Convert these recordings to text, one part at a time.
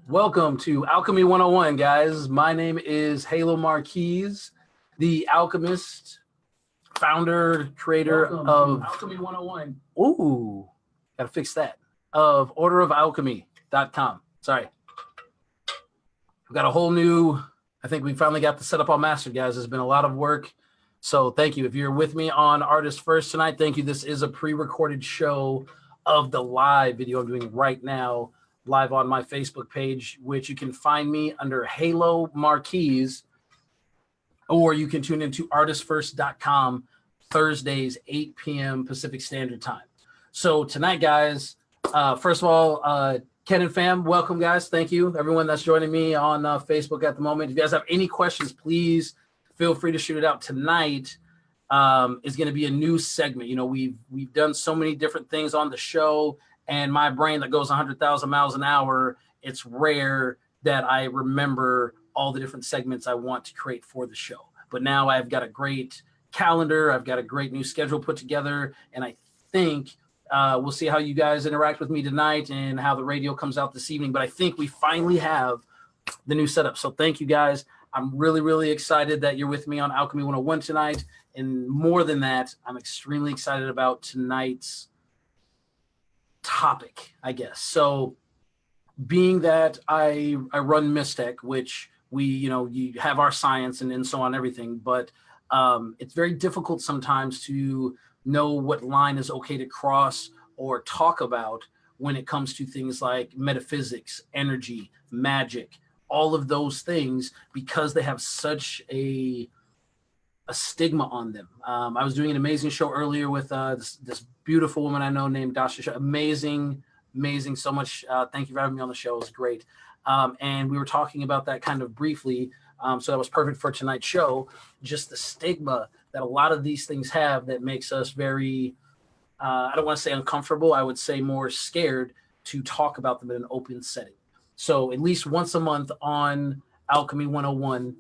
Welcome to Alchemy 101, guys. My name is Halo Marquise, the alchemist, founder, creator of Alchemy 101. Ooh, gotta fix that. Of orderofalchemy.com. Sorry. We've got a whole new, I think we finally got the setup all mastered, guys. There's been a lot of work. So thank you. If you're with me on Artist First tonight, thank you. This is a pre-recorded show of the live video I'm doing right now, live on my Facebook page, which you can find me under Halo Marquise, or you can tune into artistfirst.com Thursdays, 8 p.m. Pacific Standard Time. So tonight, guys, first of all, Ken and fam, welcome, guys. Thank you, everyone that's joining me on Facebook at the moment. If you guys have any questions, please feel free to shoot it out. Tonight is going to be a new segment. You know, we've done so many different things on the show, and my brain that goes 100,000 miles an hour, it's rare that I remember all the different segments I want to create for the show. But now I've got a great calendar. I've got a great new schedule put together, and I think we'll see how you guys interact with me tonight and how the radio comes out this evening. But I think we finally have the new setup. So thank you, guys. I'm really, really excited that you're with me on Alchemy 101 tonight. And more than that, I'm extremely excited about tonight's topic, I guess. So being that I run Mystech, which you have our science and so on, everything, but it's very difficult sometimes to know what line is okay to cross or talk about when it comes to things like metaphysics, energy, magic, all of those things, because they have such a stigma on them. I was doing an amazing show earlier with this beautiful woman I know named Dasha. Amazing, so much. Thank you for having me on the show. It was great. And we were talking about that kind of briefly. So that was perfect for tonight's show. Just the stigma that a lot of these things have that makes us very, I don't want to say uncomfortable. I would say more scared to talk about them in an open setting. So at least once a month on Alchemy 101,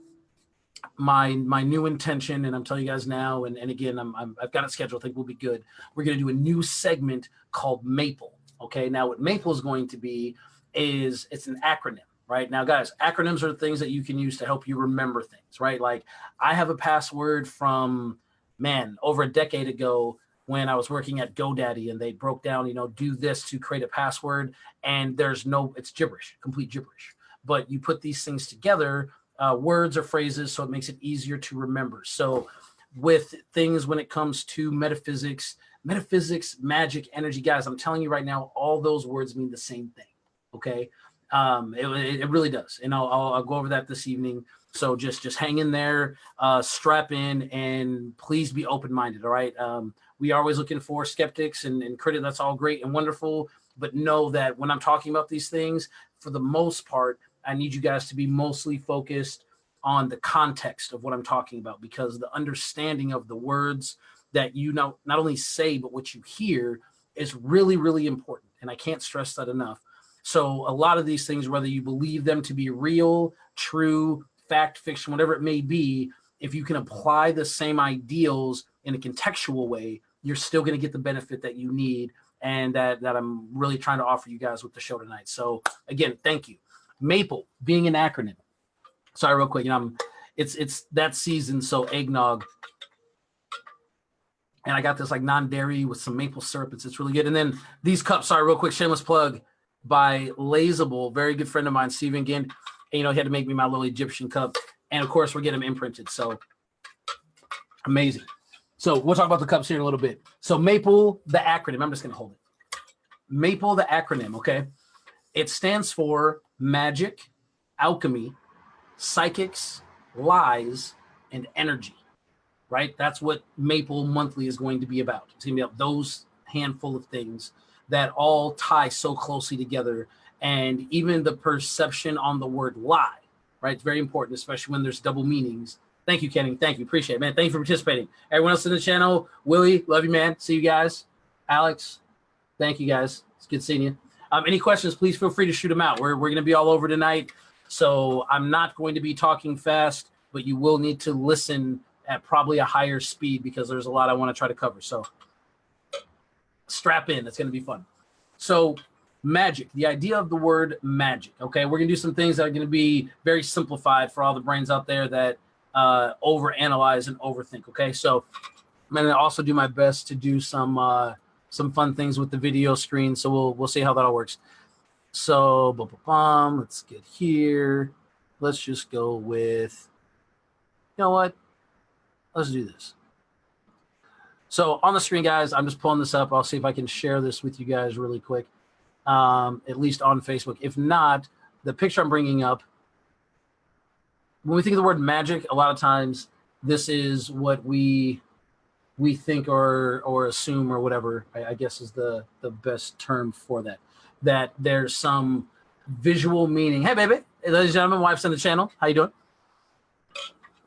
my new intention, and I'm telling you guys now, and again, I've got it scheduled. I think we'll be good. We're going to do a new segment called Maple. Okay, now what Maple is going to be is it's an acronym, right? Now, guys, acronyms are things that you can use to help you remember things, right? Like I have a password from, over a decade ago when I was working at GoDaddy, and they broke down, do this to create a password, and it's gibberish, complete gibberish. But you put these things together, words or phrases, so it makes it easier to remember. So with things when it comes to metaphysics, magic, energy, guys, I'm telling you right now, all those words mean the same thing, okay? It really does, and I'll go over that this evening. So just hang in there, strap in, and please be open-minded, all right? We are always looking for skeptics and critics. That's all great and wonderful, but know that when I'm talking about these things, for the most part, I need you guys to be mostly focused on the context of what I'm talking about, because the understanding of the words that you not only say, but what you hear is really, really important. And I can't stress that enough. So a lot of these things, whether you believe them to be real, true, fact, fiction, whatever it may be, if you can apply the same ideals in a contextual way, you're still going to get the benefit that you need, and that I'm really trying to offer you guys with the show tonight. So again, thank you. Maple being an acronym. Sorry, real quick. It's that season, so eggnog. And I got this like non-dairy with some maple syrup. It's really good. And then these cups, sorry, real quick, shameless plug, by Lazable, very good friend of mine, Steven again. And, he had to make me my little Egyptian cup. And of course, we're getting them imprinted. So amazing. So we'll talk about the cups here in a little bit. So Maple, the acronym, I'm just going to hold it. Maple, the acronym, okay? It stands for magic, alchemy, psychics, lies, and energy, right? That's what Maple Monthly is going to be about. It's going to be about those handful of things that all tie so closely together. And even the perception on the word lie, right? It's very important, especially when there's double meanings. Thank you, Kenny. Thank you. Appreciate it, man. Thank you for participating. Everyone else in the channel, Willie, love you, man. See you guys. Alex, thank you, guys. It's good seeing you. Any questions, please feel free to shoot them out. We're going to be all over tonight. So I'm not going to be talking fast, but you will need to listen at probably a higher speed because there's a lot I want to try to cover. So strap in. It's going to be fun. So magic, the idea of the word magic. Okay, we're gonna do some things that are gonna be very simplified for all the brains out there that overanalyze and overthink. Okay, so I'm gonna also do my best to do some fun things with the video screen. So we'll see how that all works. So let's get here. Let's just go with, you know what? Let's do this. So on the screen, guys, I'm just pulling this up. I'll see if I can share this with you guys really quick, at least on Facebook. If not, the picture I'm bringing up, when we think of the word magic, a lot of times this is what we think or assume or whatever, I guess is the best term for that. That there's some visual meaning. Hey, baby. Hey, ladies and gentlemen, wife's on the channel. How you doing?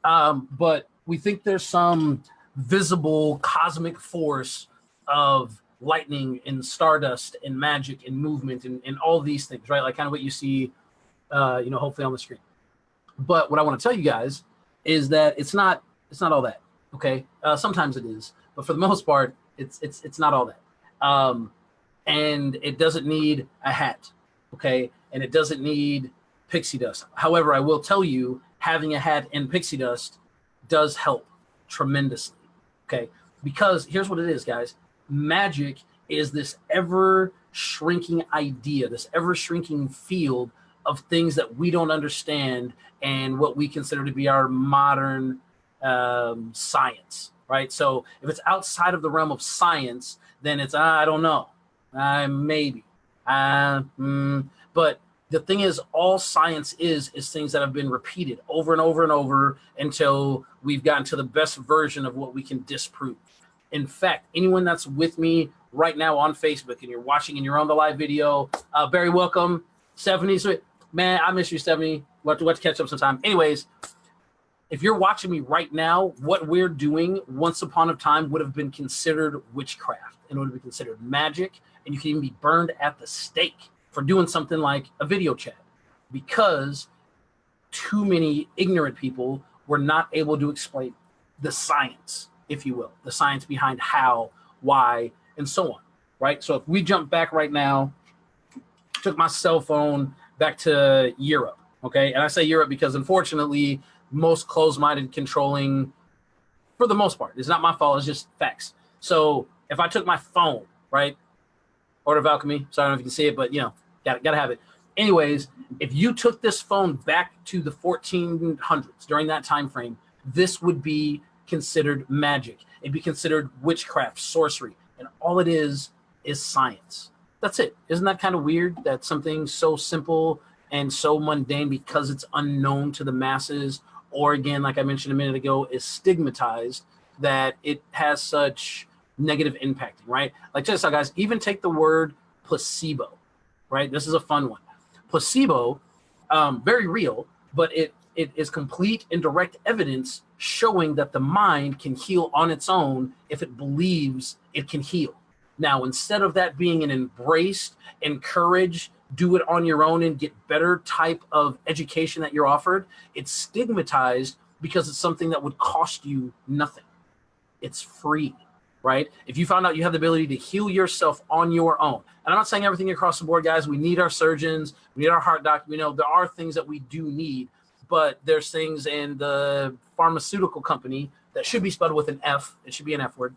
But we think there's some visible cosmic force of lightning and stardust and magic and movement and all these things, right? Like kind of what you see, hopefully on the screen. But what I want to tell you guys is that it's not all that. Okay, sometimes it is, but for the most part, it's not all that. And it doesn't need a hat, okay? And it doesn't need pixie dust. However, I will tell you, having a hat and pixie dust does help tremendously, okay? Because here's what it is, guys. Magic is this ever-shrinking idea, this ever-shrinking field of things that we don't understand and what we consider to be our modern science, right? So if it's outside of the realm of science, then it's, I don't know. Maybe. But the thing is, all science is things that have been repeated over and over and over until we've gotten to the best version of what we can disprove. In fact, anyone that's with me right now on Facebook and you're watching and you're on the live video, Barry, welcome. Stephanie, man, I miss you, Stephanie. We'll have to catch up sometime. Anyways, if you're watching me right now, what we're doing once upon a time would have been considered witchcraft and would have been considered magic, and you can even be burned at the stake for doing something like a video chat because too many ignorant people were not able to explain the science, if you will, the science behind how, why, and so on, right? So if we jump back right now, took my cell phone back to Europe, okay? And I say Europe because unfortunately, most closed-minded controlling, for the most part, it's not my fault, it's just facts. So if I took my phone, right, Order of Alchemy, so I don't know if you can see it, but gotta have it. Anyways, if you took this phone back to the 1400s during that time frame, this would be considered magic. It'd be considered witchcraft, sorcery, and all it is science. That's it. Isn't that kind of weird that something so simple and so mundane, because it's unknown to the masses, or again, like I mentioned a minute ago, is stigmatized, that it has such negative impacting, right? Like check this out, guys. Even take the word placebo, right? This is a fun one. Placebo, very real, but it is complete and direct evidence showing that the mind can heal on its own if it believes it can heal. Now, instead of that being an embraced, encouraged, do it on your own and get better type of education that you're offered, it's stigmatized because it's something that would cost you nothing. It's free, right? If you found out you have the ability to heal yourself on your own, and I'm not saying everything across the board, guys, we need our surgeons, we need our heart doctor, there are things that we do need, but there's things in the pharmaceutical company that should be spelled with an F, it should be an F word,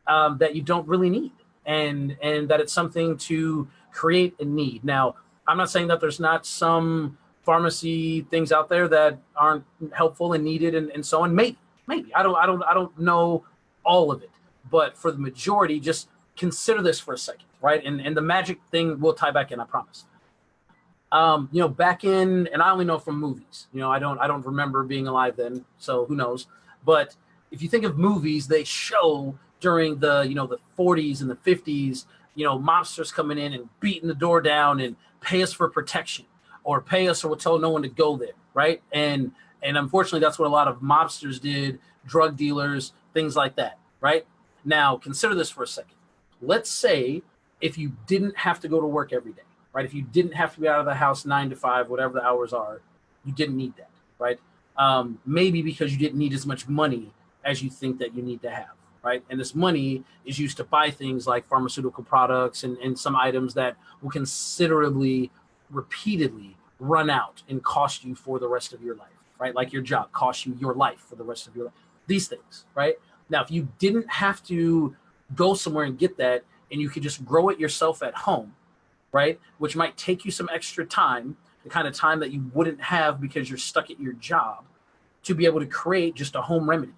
that you don't really need, and that it's something to create a need. Now, I'm not saying that there's not some pharmacy things out there that aren't helpful and needed and so on. Maybe I don't know all of it, but for the majority, just consider this for a second, right? And the magic thing will tie back in, I promise. Back in, and I only know from movies. I don't remember being alive then, so who knows? But if you think of movies, they show during the the 40s and the 50s, mobsters coming in and beating the door down and pay us for protection, or pay us or we'll tell no one to go there, right? And unfortunately, that's what a lot of mobsters did, drug dealers, things like that, right? Now, consider this for a second. Let's say if you didn't have to go to work every day, right? If you didn't have to be out of the house 9 to 5, whatever the hours are, you didn't need that, right? Maybe because you didn't need as much money as you think that you need to have, right? And this money is used to buy things like pharmaceutical products and some items that will considerably, repeatedly run out and cost you for the rest of your life, right? Like your job costs you your life for the rest of your life. These things, right? Now, if you didn't have to go somewhere and get that, and you could just grow it yourself at home, right? Which might take you some extra time, the kind of time that you wouldn't have because you're stuck at your job, to be able to create just a home remedy,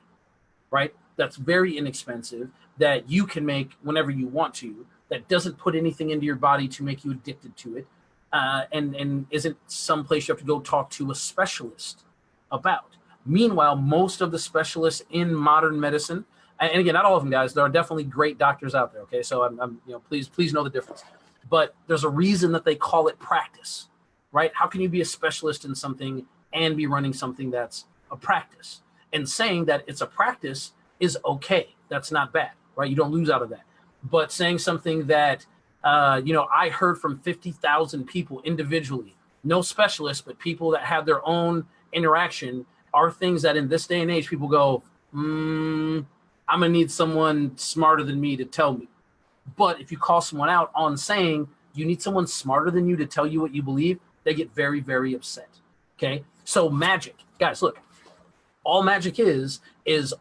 right? That's very inexpensive, that you can make whenever you want to, that doesn't put anything into your body to make you addicted to it, and isn't someplace you have to go talk to a specialist about. Meanwhile, most of the specialists in modern medicine, and again, not all of them, guys, there are definitely great doctors out there, okay? So I'm please know the difference. But there's a reason that they call it practice, right? How can you be a specialist in something and be running something that's a practice? And saying that it's a practice is okay. That's not bad, right? You don't lose out of that. But saying something that, I heard from 50,000 people individually, no specialists, but people that have their own interaction, are things that in this day and age, people go, I'm going to need someone smarter than me to tell me. But if you call someone out on saying you need someone smarter than you to tell you what you believe, they get very, very upset. Okay. So magic, guys, look, all magic is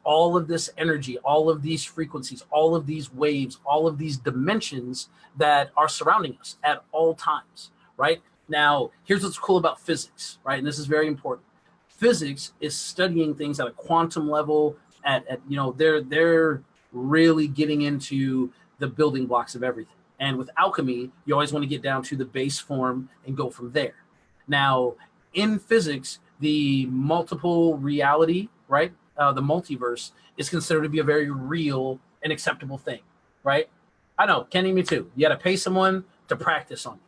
all of this energy, all of these frequencies, all of these waves, all of these dimensions that are surrounding us at all times, right? Now, here's what's cool about physics, right? And this is very important. Physics is studying things at a quantum level, they're really getting into the building blocks of everything. And with alchemy, you always want to get down to the base form and go from there. Now, in physics, the multiple reality, right? The multiverse is considered to be a very real and acceptable thing, right? I know, Kenny, me too. You got to pay someone to practice on you,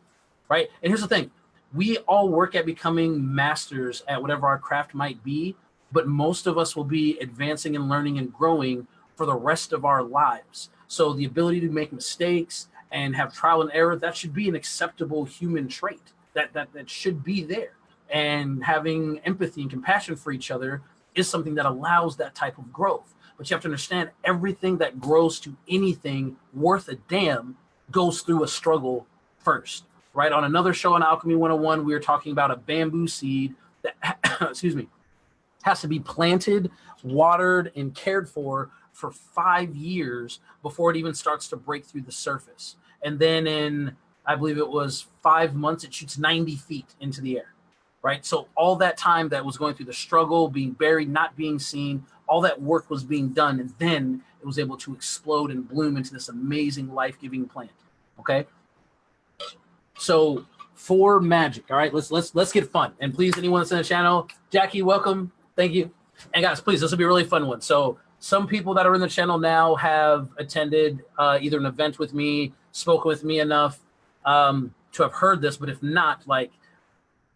right? And here's the thing. We all work at becoming masters at whatever our craft might be, but most of us will be advancing and learning and growing for the rest of our lives. So the ability to make mistakes and have trial and error, that should be an acceptable human trait. That should be there. And having empathy and compassion for each other is something that allows that type of growth. But you have to understand, everything that grows to anything worth a damn goes through a struggle first, right? On another show on Alchemy 101, we were talking about a bamboo seed that, excuse me, has to be planted, watered, and cared for 5 years before it even starts to break through the surface. And then in, I believe it was 5 months, it shoots 90 feet into the air, right? So all that time that was going through the struggle, being buried, not being seen, all that work was being done. And then it was able to explode and bloom into this amazing life-giving plant, okay? So for magic, all right, let's get fun. And please, anyone that's in the channel, Jackie, welcome. Thank you. And guys, please, this will be a really fun one. So some people that are in the channel now have attended either an event with me, spoken with me enough to have heard this. But if not, like,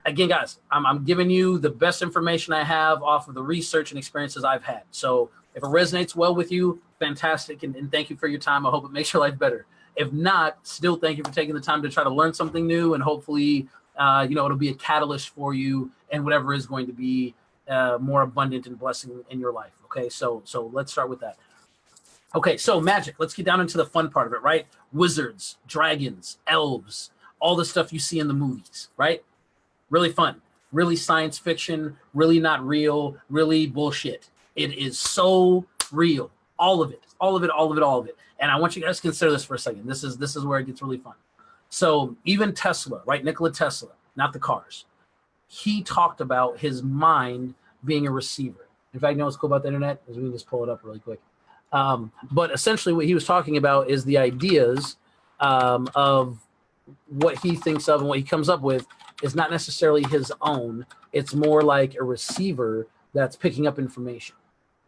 again, guys, I'm giving you the best information I have off of the research and experiences I've had. So if it resonates well with you, fantastic. And thank you for your time. I hope it makes your life better. If not, still thank you for taking the time to try to learn something new. And hopefully, it'll be a catalyst for you and whatever is going to be more abundant and blessing in your life. Okay, so let's start with that. Okay, so magic. Let's get down into the fun part of it, right? Wizards, dragons, elves, all the stuff you see in the movies, right? Really fun, really science fiction, really not real, really bullshit. It is so real. All of it, all of it, all of it, all of it. And I want you guys to consider this for a second. This is where it gets really fun. So even Tesla, right? Nikola Tesla, not the cars. He talked about his mind being a receiver. In fact, you know what's cool about the internet is we can just pull it up really quick. But essentially what he was talking about is the ideas of what he thinks of and what he comes up with is not necessarily his own. It's more like a receiver that's picking up information,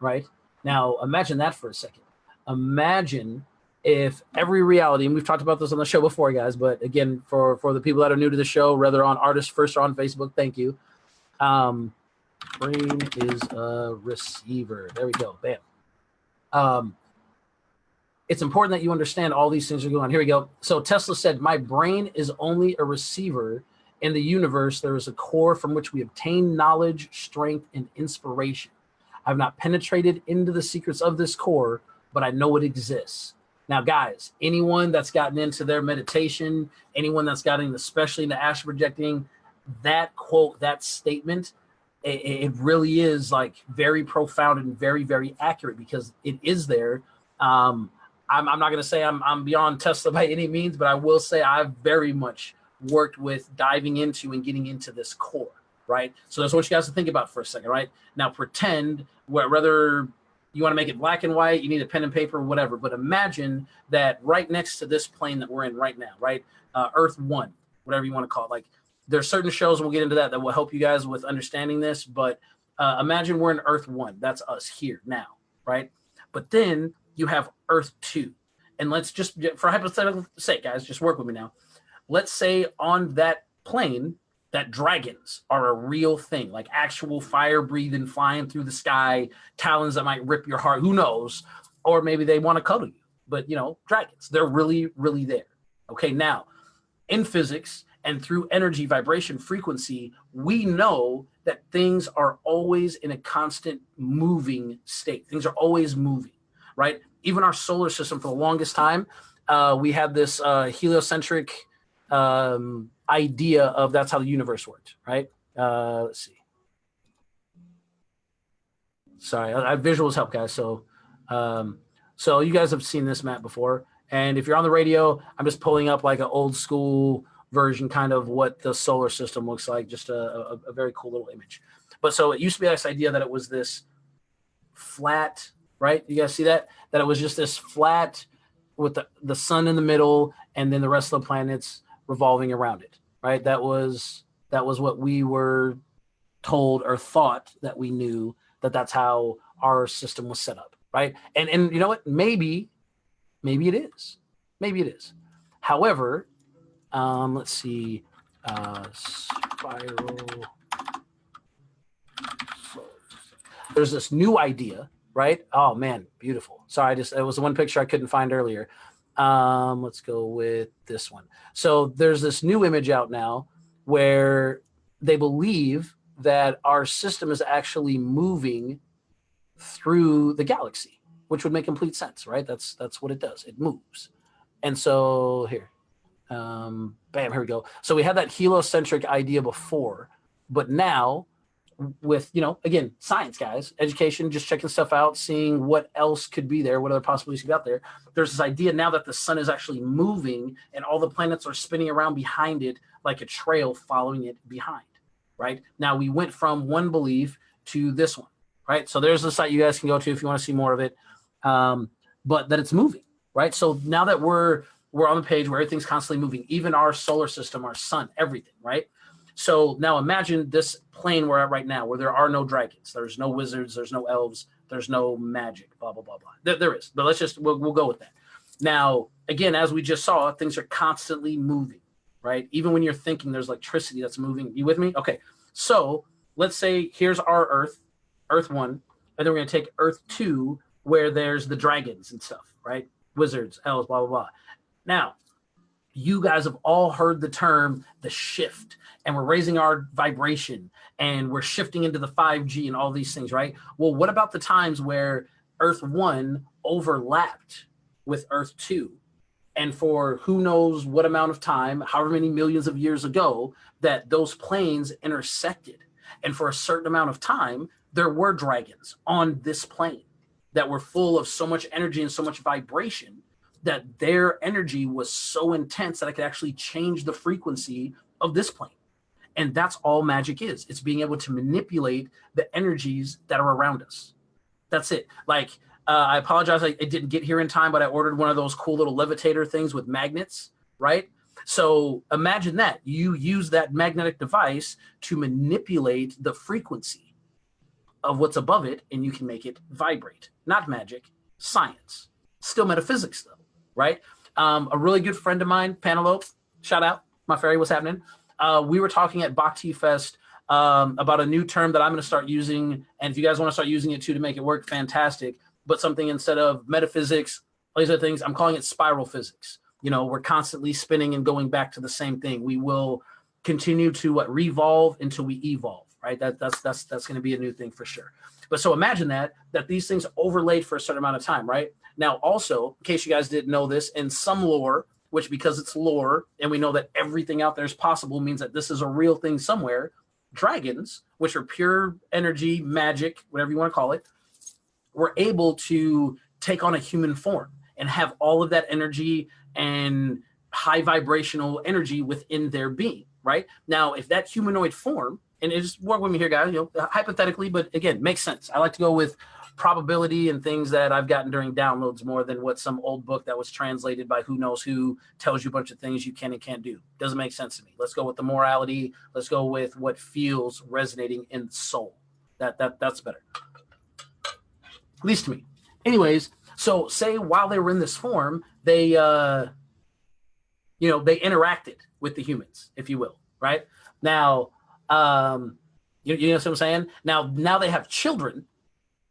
right? Now, imagine that for a second. Imagine if every reality, and we've talked about this on the show before, guys, but again, for the people that are new to the show, whether on Artist First or on Facebook, thank you. Brain is a receiver. There we go. Bam. It's important that you understand all these things are going on. Here we go. So Tesla said, my brain is only a receiver. In the universe, there is a core from which we obtain knowledge, strength, and inspiration. I've not penetrated into the secrets of this core, but I know it exists. Now, guys, anyone that's gotten into their meditation, anyone that's gotten especially into astral projecting, that quote, that statement, it really is like very profound and very, very accurate because it is there. I'm not going to say I'm beyond Tesla by any means, but I will say I've very much worked with diving into and getting into this core, right? So that's what you guys to think about for a second, right? Now pretend whether you want to make it black and white, you need a pen and paper, whatever, but imagine that right next to this plane that we're in right now, right? Earth 1, whatever you want to call it. Like there's certain shows, and we'll get into that will help you guys with understanding this, but imagine we're in Earth 1. That's us here now, right? But then you have Earth 2. And let's just, for hypothetical sake, guys, just work with me now. Let's say on that plane, that dragons are a real thing, like actual fire breathing, flying through the sky, talons that might rip your heart, who knows? Or maybe they want to cuddle you, but dragons, they're really, really there. Okay, now in physics and through energy, vibration, frequency, we know that things are always in a constant moving state. Things are always moving, right? Even our solar system for the longest time, we had this heliocentric idea of that's how the universe worked, right? Let's see. Sorry, visuals help, guys. So you guys have seen this map before. And if you're on the radio, I'm just pulling up like an old school version, kind of what the solar system looks like, just a very cool little image. But so it used to be this idea that it was this flat, right? You guys see that? That it was just this flat with the sun in the middle and then the rest of the planets revolving around it, right? That was what we were told or thought that we knew, that's how our system was set up, right? And you know what? Maybe it is. Maybe it is. However, let's see, spiral. There's this new idea, right? Oh man, beautiful. Sorry, it was the one picture I couldn't find earlier. Let's go with this one. So there's this new image out now where they believe that our system is actually moving through the galaxy, which would make complete sense, right? That's what it does. It moves. And so here, bam, here we go. So we had that heliocentric idea before, but now with, again, science, guys, education, just checking stuff out, seeing what else could be there, what other possibilities could be out there. There's this idea now that the sun is actually moving and all the planets are spinning around behind it like a trail following it behind, right? Now we went from one belief to this one, right? So there's the site you guys can go to if you want to see more of it, but that it's moving, right? So now that we're on the page where everything's constantly moving, even our solar system, our sun, everything, right? So now imagine this plane we're at right now where there are no dragons, there's no wizards, there's no elves, there's no magic, blah, blah, blah, blah. There is, but we'll go with that. Now, again, as we just saw, things are constantly moving, right? Even when you're thinking, there's electricity that's moving. You with me? Okay. So let's say here's our Earth 1, and then we're going to take Earth 2 where there's the dragons and stuff, right? Wizards, elves, blah, blah, blah. Now, you guys have all heard the term, the shift, and we're raising our vibration and we're shifting into the 5G and all these things, right? Well, what about the times where Earth 1 overlapped with Earth 2? And for who knows what amount of time, however many millions of years ago, that those planes intersected. And for a certain amount of time, there were dragons on this plane that were full of so much energy and so much vibration that their energy was so intense that it could actually change the frequency of this plane. And that's all magic is. It's being able to manipulate the energies that are around us. That's it. I apologize, I didn't get here in time, but I ordered one of those cool little levitator things with magnets, right? So imagine that. You use that magnetic device to manipulate the frequency of what's above it, and you can make it vibrate. Not magic, science. Still metaphysics, though. Right? A really good friend of mine, Panelope, shout out, my fairy, what's happening? We were talking at Bhakti Fest about a new term that I'm going to start using. And if you guys want to start using it too to make it work, fantastic. But something instead of metaphysics, all these other things, I'm calling it spiral physics. We're constantly spinning and going back to the same thing. We will continue to revolve until we evolve, right? That's going to be a new thing for sure. But so imagine that these things overlaid for a certain amount of time, right? Now, also, in case you guys didn't know this, in some lore, which because it's lore and we know that everything out there is possible means that this is a real thing somewhere, dragons, which are pure energy, magic, whatever you want to call it, were able to take on a human form and have all of that energy and high vibrational energy within their being, right? Now, if that humanoid form, and just work with me here, guys, hypothetically, but again, makes sense. I like to go with probability and things that I've gotten during downloads more than what some old book that was translated by who knows who tells you a bunch of things you can and can't do. Doesn't make sense to me. Let's go with the morality. Let's go with what feels resonating in the soul. That's better. At least to me. Anyways, so say while they were in this form, they they interacted with the humans, if you will, right? Now, you know what I'm saying? Now they have children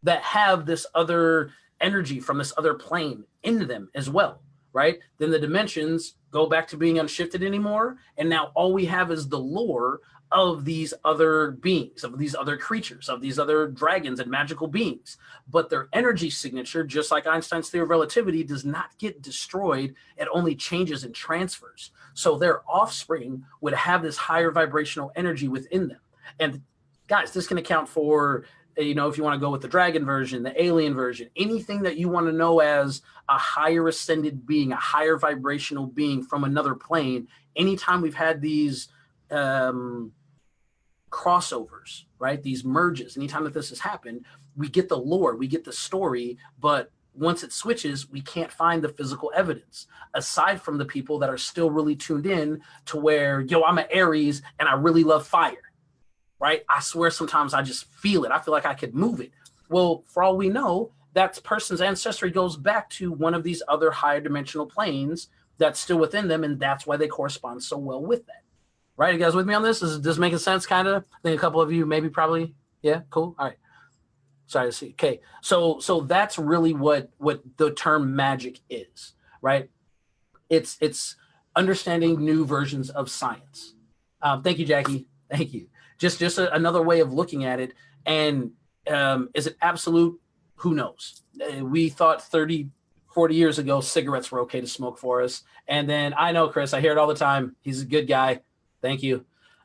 that have this other energy from this other plane into them as well, right? Then the dimensions go back to being unshifted anymore, and now all we have is the lore of these other beings, of these other creatures, of these other dragons and magical beings. But their energy signature, just like Einstein's theory of relativity, does not get destroyed. It only changes and transfers. So their offspring would have this higher vibrational energy within them. And guys, this can account for, if you want to go with the dragon version, the alien version, anything that you want to know as a higher ascended being, a higher vibrational being from another plane. Anytime we've had these crossovers, right? These merges, anytime that this has happened, we get the lore, we get the story, but once it switches, we can't find the physical evidence, aside from the people that are still really tuned in to where, I'm an Aries and I really love fire, right? I swear sometimes I just feel it. I feel like I could move it. Well, for all we know, that person's ancestry goes back to one of these other higher dimensional planes that's still within them, and that's why they correspond so well with that. Right, you guys with me on this? Is this making sense, kind of? I think a couple of you maybe probably. Yeah, cool. All right. Sorry to see. Okay, so that's really what the term magic is, right? It's understanding new versions of science. Thank you, Jackie. Thank you. Just another way of looking at it. And is it absolute? Who knows? We thought 30, 40 years ago cigarettes were okay to smoke for us. And then I know Chris, I hear it all the time. He's a good guy. Thank you.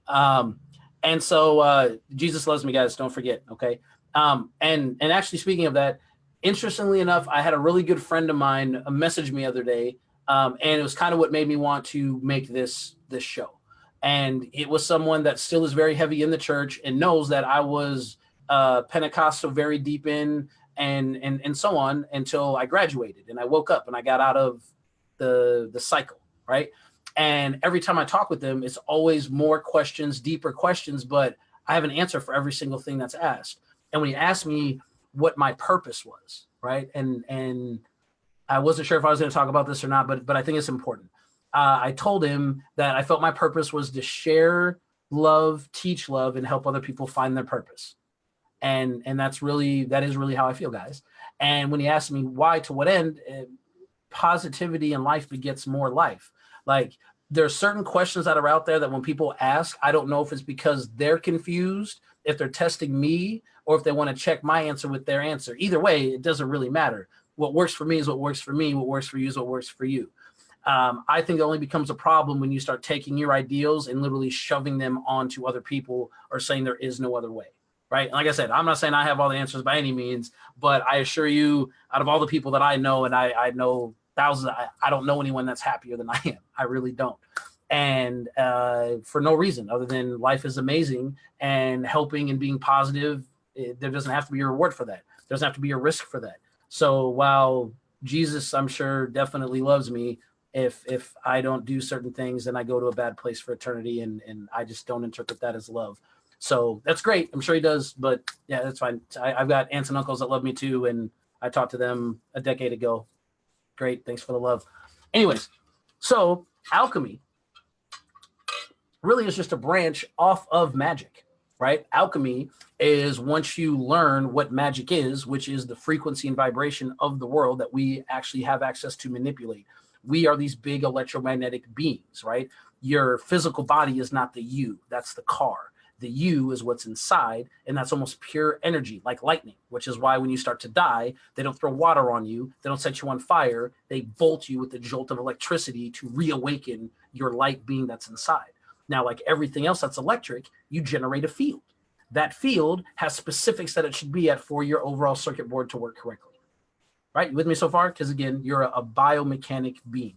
And so Jesus loves me, guys. Don't forget. Okay. And actually, speaking of that, interestingly enough, I had a really good friend of mine message me the other day. And it was kind of what made me want to make this show. And it was someone that still is very heavy in the church and knows that I was Pentecostal, very deep in and so on until I graduated and I woke up and I got out of the cycle. Right. And every time I talk with them, it's always more questions, deeper questions, but I have an answer for every single thing that's asked. And when he asked me what my purpose was, right? And I wasn't sure if I was going to talk about this or not, but I think it's important. I told him that I felt my purpose was to share love, teach love, and help other people find their purpose. And that is really how I feel, guys. And when he asked me why, to what end, positivity in life begets more life. Like, there are certain questions that are out there that when people ask, I don't know if it's because they're confused, if they're testing me, or if they want to check my answer with their answer. Either way, it doesn't really matter. What works for me is what works for me. What works for you is what works for you. I think it only becomes a problem when you start taking your ideals and literally shoving them onto other people or saying there is no other way, right? Like I said, I'm not saying I have all the answers by any means, but I assure you, out of all the people that I know, and I know thousands, I don't know anyone that's happier than I am. I really don't. And for no reason other than life is amazing and helping and being positive. There doesn't have to be a reward for that. There doesn't have to be a risk for that. So while Jesus, I'm sure, definitely loves me, if I don't do certain things, then I go to a bad place for eternity, and I just don't interpret that as love. So that's great. I'm sure he does, but yeah, that's fine. I've got aunts and uncles that love me too, and I talked to them a decade ago. Great. Thanks for the love. Anyways, so alchemy really is just a branch off of magic, right? Alchemy is once you learn what magic is, which is the frequency and vibration of the world that we actually have access to manipulate. We are these big electromagnetic beings, right? Your physical body is not the you, that's the car. The U is what's inside, and that's almost pure energy, like lightning, which is why when you start to die, they don't throw water on you, they don't set you on fire, they bolt you with the jolt of electricity to reawaken your light being that's inside. Now, like everything else that's electric, you generate a field. That field has specifics that it should be at for your overall circuit board to work correctly. Right? You with me so far? Because again, you're a biomechanic being.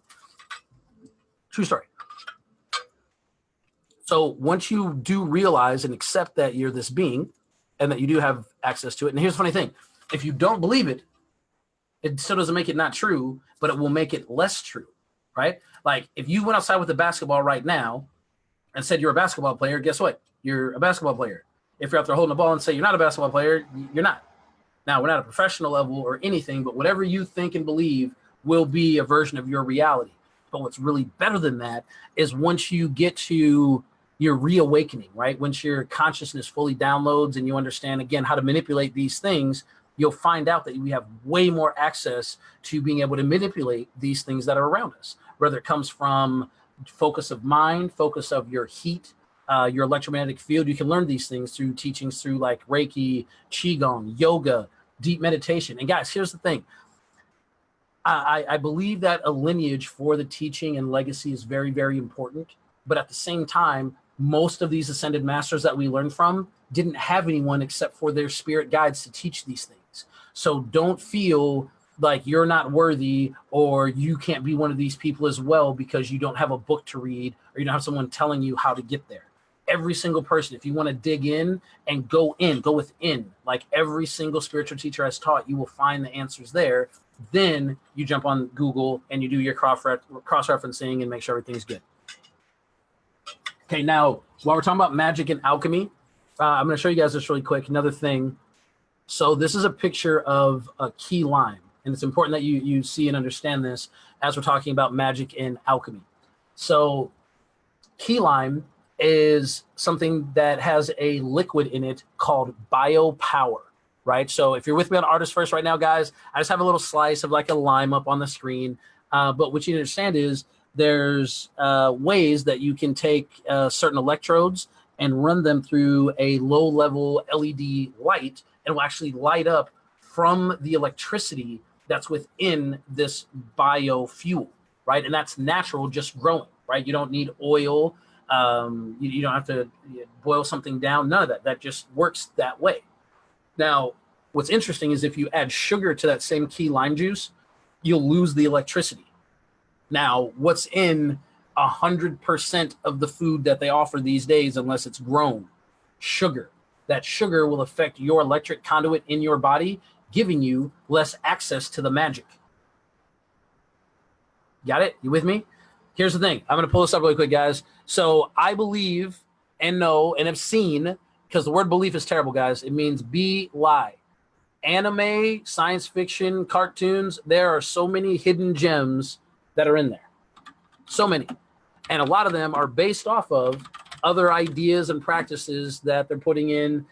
True story. So once you do realize and accept that you're this being and that you do have access to it, and here's the funny thing, if you don't believe it, it still doesn't make it not true, but it will make it less true, right? Like if you went outside with a basketball right now and said you're a basketball player, guess what? You're a basketball player. If you're out there holding the ball and say you're not a basketball player, you're not. Now, we're not a professional level or anything, but whatever you think and believe will be a version of your reality. But what's really better than that is once you get to your reawakening, right? Once your consciousness fully downloads and you understand, again, how to manipulate these things, you'll find out that we have way more access to being able to manipulate these things that are around us, whether it comes from focus of mind, focus of your heat, your electromagnetic field. You can learn these things through teachings through like Reiki, Qigong, yoga, deep meditation. And guys, here's the thing. I believe that a lineage for the teaching and legacy is very, very important. But at the same time, most of these ascended masters that we learn from didn't have anyone except for their spirit guides to teach these things. So don't feel like you're not worthy or you can't be one of these people as well because you don't have a book to read or you don't have someone telling you how to get there. Every single person, if you want to dig in and go within, like every single spiritual teacher has taught, you will find the answers there. Then you jump on Google and you do your cross-referencing and make sure everything's good. Okay, now, while we're talking about magic and alchemy, I'm going to show you guys this really quick. Another thing. So this is a picture of a key lime. And it's important that you see and understand this as we're talking about magic and alchemy. So key lime is something that has a liquid in it called biopower, right? So if you're with me on Artist First right now, guys, I just have a little slice of like a lime up on the screen. But what you understand is there's ways that you can take certain electrodes and run them through a low-level LED light and will actually light up from the electricity that's within this biofuel, right? And that's natural, just growing, right? You don't need oil. You don't have to boil something down. None of that. That just works that way. Now, what's interesting is if you add sugar to that same key lime juice, you'll lose the electricity. Now, what's in 100% of the food that they offer these days, unless it's grown? Sugar. That sugar will affect your electric conduit in your body, giving you less access to the magic. Got it? You with me? Here's the thing. I'm going to pull this up really quick, guys. So I believe and know and have seen, because the word belief is terrible, guys. It means lie. Anime, science fiction, cartoons, there are so many hidden gems that are in there. So many. And a lot of them are based off of other ideas and practices that they're putting in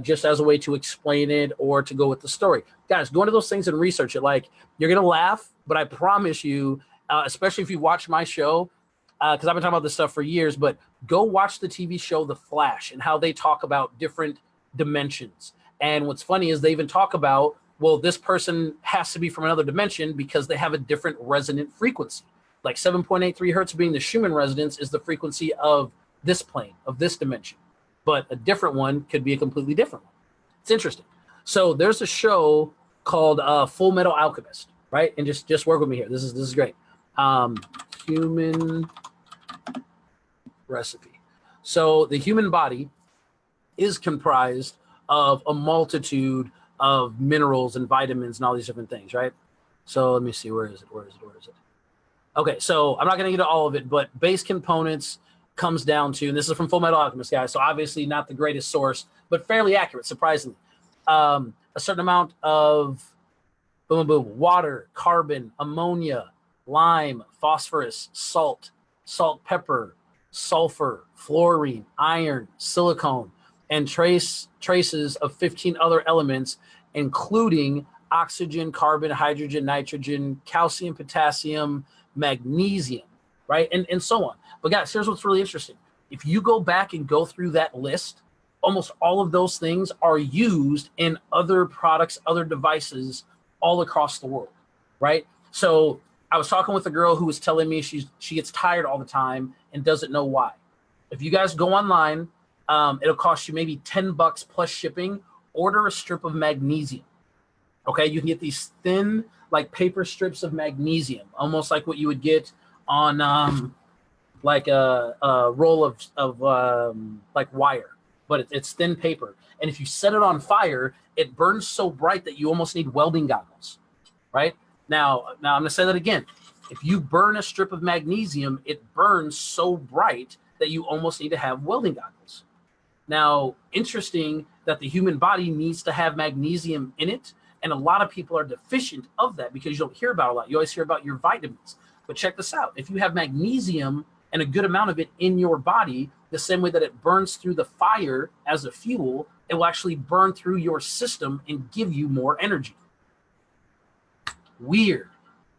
just as a way to explain it or to go with the story. Guys, go into those things and research it. Like, you're going to laugh, but I promise you, especially if you watch my show, because I've been talking about this stuff for years, but go watch the TV show The Flash and how they talk about different dimensions. And what's funny is they even talk about, well, this person has to be from another dimension because they have a different resonant frequency. Like 7.83 hertz being the Schumann resonance is the frequency of this plane, of this dimension. But a different one could be a completely different one. It's interesting. So there's a show called Full Metal Alchemist, right? And just work with me here. This is great. Human recipe. So the human body is comprised of a multitude of minerals and vitamins and all these different things, right? So let me see, where is it? Okay, so I'm not going to get into all of it, but base components comes down to, and this is from Full Metal Alchemist, guys, so obviously not the greatest source, but fairly accurate, surprisingly. A certain amount of water, carbon, ammonia, lime, phosphorus, salt, pepper, sulfur, fluorine, iron, silicone, and traces of 15 other elements, including oxygen, carbon, hydrogen, nitrogen, calcium, potassium, magnesium, right? And so on. But guys, here's what's really interesting. If you go back and go through that list, almost all of those things are used in other products, other devices all across the world, right? So I was talking with a girl who was telling me she gets tired all the time and doesn't know why. If you guys go online, it'll cost you maybe $10 plus shipping. Order a strip of magnesium. Okay, you can get these thin, like paper strips of magnesium, almost like what you would get on like a roll of like wire, but it's thin paper. And if you set it on fire, it burns so bright that you almost need welding goggles, right? Now I'm going to say that again. If you burn a strip of magnesium, it burns so bright that you almost need to have welding goggles. Now, interesting that the human body needs to have magnesium in it. And a lot of people are deficient of that because you don't hear about it a lot. You always hear about your vitamins. But check this out. If you have magnesium and a good amount of it in your body, the same way that it burns through the fire as a fuel, it will actually burn through your system and give you more energy. Weird.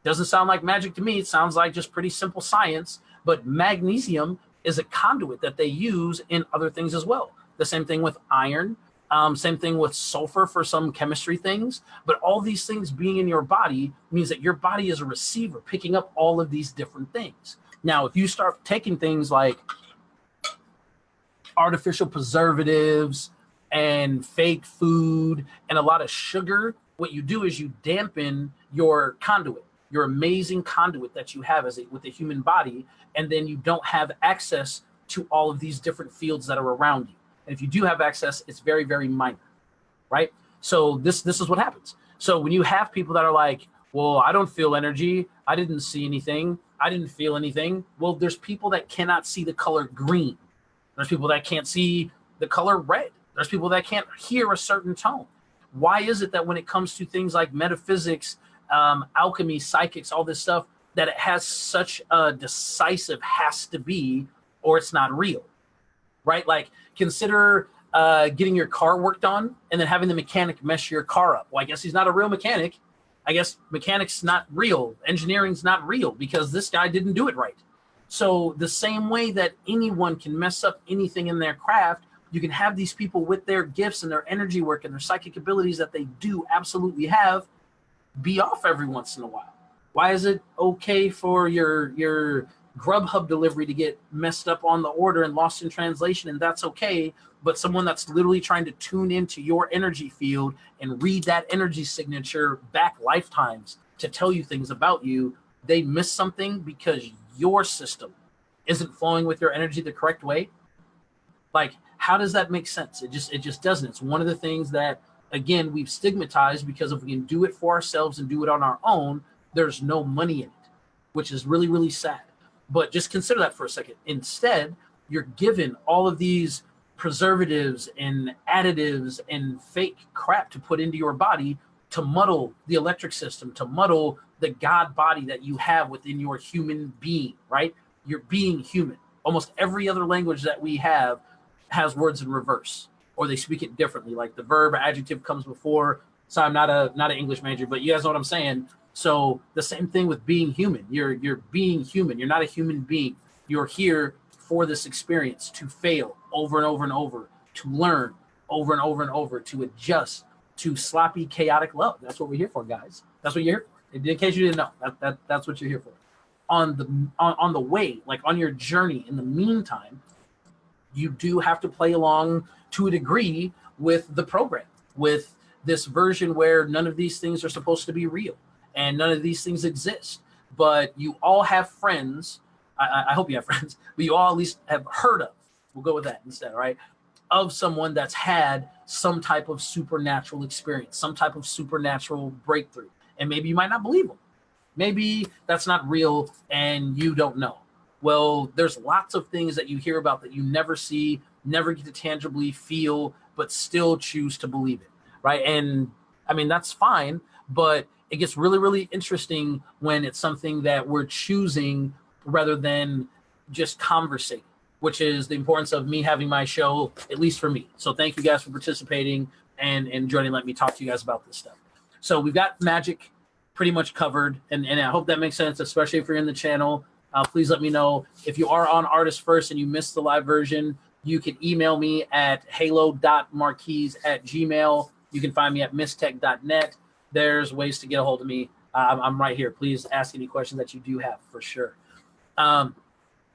Doesn't sound like magic to me. It sounds like just pretty simple science. But magnesium is a conduit that they use in other things as well. The same thing with iron. Same thing with sulfur for some chemistry things. But all these things being in your body means that your body is a receiver picking up all of these different things. Now, if you start taking things like artificial preservatives and fake food and a lot of sugar, what you do is you dampen your conduit, your amazing conduit that you have with the human body, and then you don't have access to all of these different fields that are around you. And if you do have access, it's very, very minor, right? So this is what happens. So when you have people that are like, well, I don't feel energy, I didn't see anything, I didn't feel anything. Well, there's people that cannot see the color green. There's people that can't see the color red. There's people that can't hear a certain tone. Why is it that when it comes to things like metaphysics, alchemy, psychics, all this stuff, that it has such a decisive has to be, or it's not real, right? Like consider getting your car worked on and then having the mechanic mess your car up. Well, I guess he's not a real mechanic. I guess mechanics not real. Engineering's not real because this guy didn't do it right. So the same way that anyone can mess up anything in their craft, you can have these people with their gifts and their energy work and their psychic abilities that they do absolutely have be off every once in a while. Why is it okay for your Grubhub delivery to get messed up on the order and lost in translation, and that's okay, but someone that's literally trying to tune into your energy field and read that energy signature back lifetimes to tell you things about you, they miss something because your system isn't flowing with your energy the correct way? Like, how does that make sense? It just doesn't. It's one of the things that, again, we've stigmatized because if we can do it for ourselves and do it on our own, there's no money in it, which is really, really sad. But just consider that for a second. Instead, you're given all of these preservatives and additives and fake crap to put into your body to muddle the electric system, to muddle the God body that you have within your human being, right? You're being human. Almost every other language that we have has words in reverse, or they speak it differently. Like the verb or adjective comes before. So I'm not an English major, but you guys know what I'm saying. So the same thing with being human. You're being human. You're not a human being. You're here for this experience to fail over and over and over, to learn over and over and over, to adjust, to sloppy, chaotic love. That's what we're here for, guys. That's what you're here for. In case you didn't know, that's what you're here for. On the way, like on your journey, in the meantime, you do have to play along to a degree with the program, with this version where none of these things are supposed to be real and none of these things exist. But you all have friends. I hope you have friends, but you all at least have heard of, we'll go with that instead, right? Of someone that's had some type of supernatural experience, some type of supernatural breakthrough. And maybe you might not believe them. Maybe that's not real and you don't know. Well, there's lots of things that you hear about that you never see, never get to tangibly feel, but still choose to believe it, right? And I mean, that's fine, but it gets really, really interesting when it's something that we're choosing rather than just conversating, which is the importance of me having my show, at least for me. So thank you guys for participating and joining, let me talk to you guys about this stuff. So we've got magic pretty much covered, and I hope that makes sense, especially if you're in the channel. Please let me know if you are on Artist First and you missed the live version. You can email me at halo.marquise@gmail. You can find me at mistech.net. There's ways to get a hold of me. I'm right here. Please ask any questions that you do have for sure.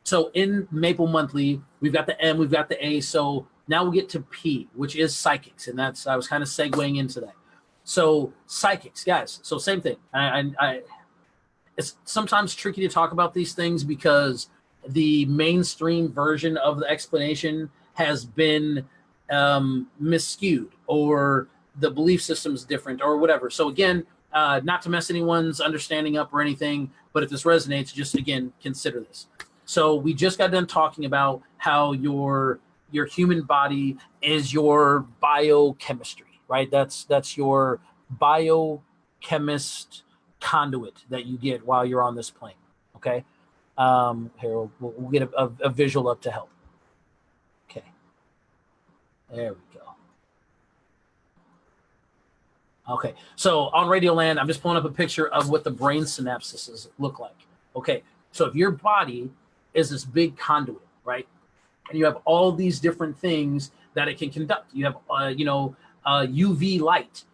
So in Maple Monthly, we've got the M, we've got the A. So now we'll get to P, which is psychics. And I was kind of segueing into that. So psychics, guys. So same thing. It's sometimes tricky to talk about these things because the mainstream version of the explanation has been miscued, or the belief system's different, or whatever. So again, not to mess anyone's understanding up or anything, but if this resonates, just again, consider this. So we just got done talking about how your human body is your biochemistry, right? That's your biochemist conduit that you get while you're on this plane. Okay. Here we'll get a visual up to help. Okay. There we go. Okay. So on Radioland, I'm just pulling up a picture of what the brain synapses look like. Okay. So if your body is this big conduit, right? And you have all these different things that it can conduct. You have, UV light,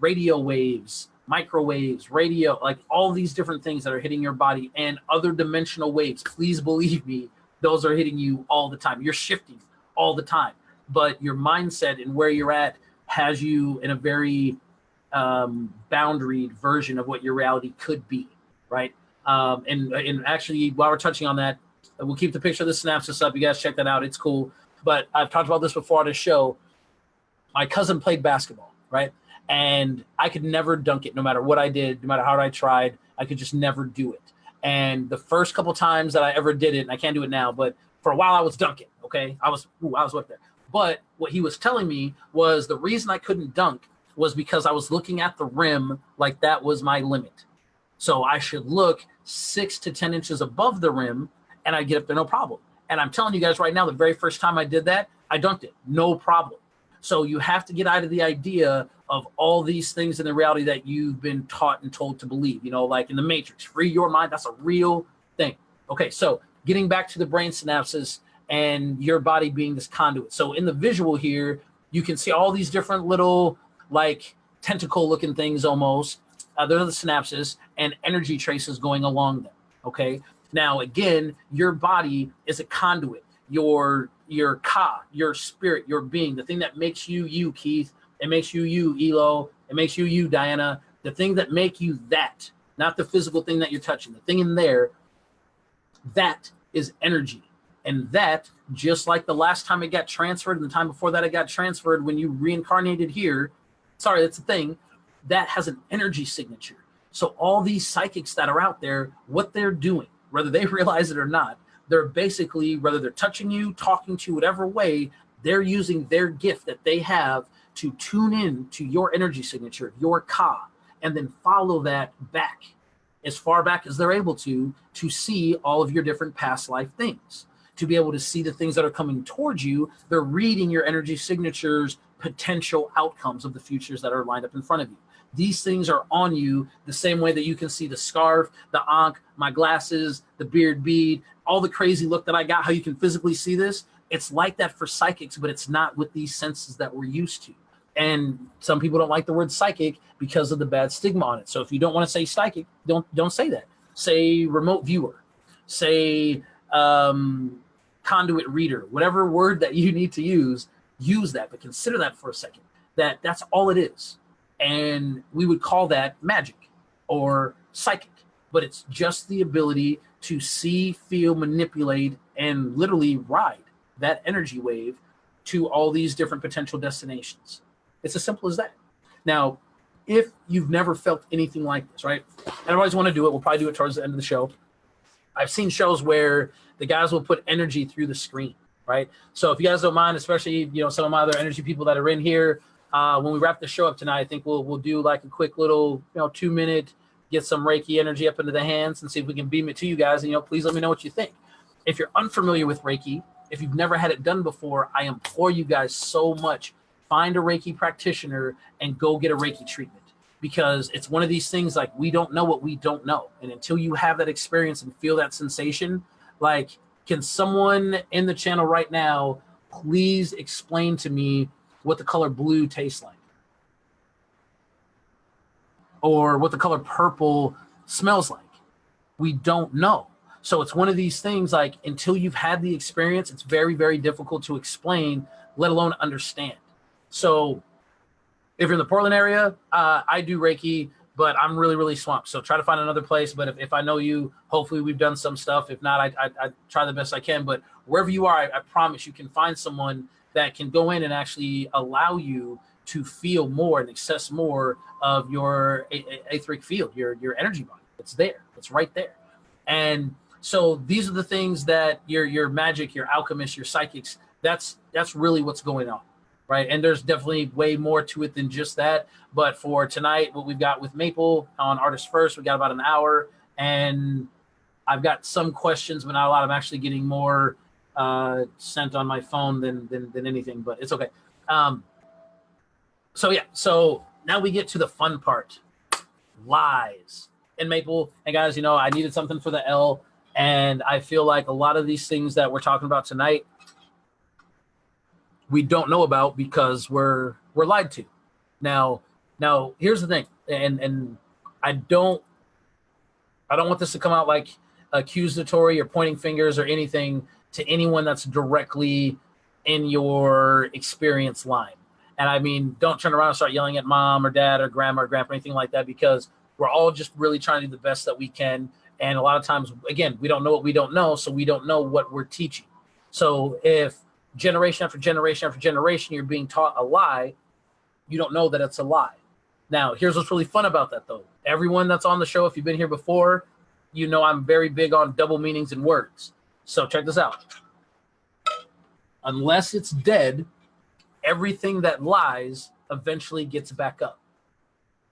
radio waves, microwaves, radio, like all these different things that are hitting your body, and other dimensional waves. Please believe me, those are hitting you all the time. You're shifting all the time, but your mindset and where you're at has you in a very boundaried version of what your reality could be, right? And actually, while we're touching on that, we'll keep the picture of the synapses up. You guys check that out. It's cool. But I've talked about this before on the show. My cousin played basketball, right? And I could never dunk it no matter what I did, no matter how hard I tried. I could just never do it. And the first couple times that I ever did it, and I can't do it now, but for a while I was dunking, okay? I was up there. But what he was telling me was the reason I couldn't dunk was because I was looking at the rim like that was my limit. So I should look 6 to 10 inches above the rim, and I'd get up there no problem. And I'm telling you guys right now, the very first time I did that, I dunked it, no problem. So you have to get out of the idea of all these things in the reality that you've been taught and told to believe, like in the Matrix. Free your mind, that's a real thing. Okay, so getting back to the brain synapses and your body being this conduit. So in the visual here, you can see all these different little, like, tentacle-looking things almost. They're the synapses and energy traces going along them, okay? Now, again, your body is a conduit. Your ka, your spirit, your being, the thing that makes you you, Keith. It makes you you, Elo. It makes you you, Diana. The thing that make you that, not the physical thing that you're touching. The thing in there, that is energy. And that, just like the last time it got transferred and the time before that it got transferred when you reincarnated here, sorry, that's the thing, that has an energy signature. So all these psychics that are out there, what they're doing, whether they realize it or not, they're basically, whether they're touching you, talking to you, whatever way, they're using their gift that they have to tune in to your energy signature, your ka, and then follow that back as far back as they're able to see all of your different past life things, to be able to see the things that are coming towards you. They're reading your energy signatures, potential outcomes of the futures that are lined up in front of you. These things are on you the same way that you can see the scarf, the ankh, my glasses, the beard bead, all the crazy look that I got, how you can physically see this. It's like that for psychics, but it's not with these senses that we're used to. And some people don't like the word psychic because of the bad stigma on it. So if you don't want to say psychic, don't say that. Say remote viewer. Say conduit reader. Whatever word that you need to use that. But consider that for a second. That's all it is. And we would call that magic or psychic. But it's just the ability to see, feel, manipulate, and literally ride that energy wave to all these different potential destinations. It's as simple as that. Now, if you've never felt anything like this, right? And I always want to do it. We'll probably do it towards the end of the show. I've seen shows where the guys will put energy through the screen, right? So if you guys don't mind, especially, some of my other energy people that are in here, when we wrap the show up tonight, I think we'll do like a quick little, 2-minute, get some Reiki energy up into the hands and see if we can beam it to you guys. And, please let me know what you think. If you're unfamiliar with Reiki, if you've never had it done before, I implore you guys so much, find a Reiki practitioner and go get a Reiki treatment, because it's one of these things, like, we don't know what we don't know. And until you have that experience and feel that sensation, like, Can someone in the channel right now please explain to me what the color blue tastes like? Or what the color purple smells like? We don't know. So it's one of these things, like, until you've had the experience, it's very, very difficult to explain, let alone understand. So if you're in the Portland area, I do Reiki, but I'm really, really swamped. So try to find another place. But if I know you, hopefully we've done some stuff. If not, I try the best I can. But wherever you are, I promise you can find someone that can go in and actually allow you to feel more and access more of your etheric field, your energy body. It's there. It's right there. And so these are the things that your magic, your alchemists, your psychics, that's really what's going on. Right. And there's definitely way more to it than just that. But for tonight, what we've got with Maple on Artist First, we got about an hour, and I've got some questions, but not a lot. I'm actually getting more sent on my phone than anything, but it's okay. So yeah, so now we get to the fun part, lies. And Maple, and guys, I needed something for the L, and I feel like a lot of these things that we're talking about tonight, we don't know about because we're lied to. Now here's the thing, and I don't want this to come out like accusatory or pointing fingers or anything to anyone that's directly in your experience line. And I mean, don't turn around and start yelling at mom or dad or grandma or grandpa or anything like that, because we're all just really trying to do the best that we can. And a lot of times, again, we don't know what we don't know, so we don't know what we're teaching. So if generation after generation after generation you're being taught a lie, you don't know that it's a lie. Now, here's what's really fun about that, though. Everyone that's on the show, if you've been here before, I'm very big on double meanings in words. So check this out. Unless it's dead, everything that lies eventually gets back up.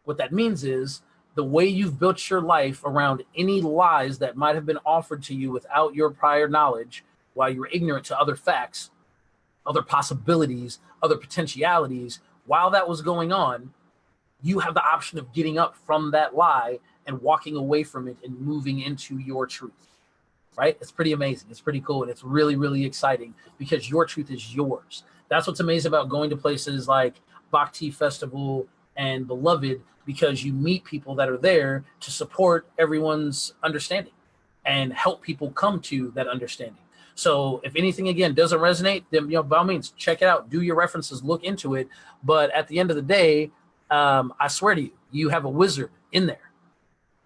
What that means is the way you've built your life around any lies that might have been offered to you without your prior knowledge, while you were ignorant to other facts, other possibilities, other potentialities, while that was going on, you have the option of getting up from that lie and walking away from it and moving into your truth, right? It's pretty amazing. It's pretty cool. And it's really, really exciting because your truth is yours. That's what's amazing about going to places like Bhakti Festival and Beloved, because you meet people that are there to support everyone's understanding and help people come to that understanding. So if anything, again, doesn't resonate, then, by all means, check it out, do your references, look into it. But at the end of the day, I swear to you, you have a wizard in there.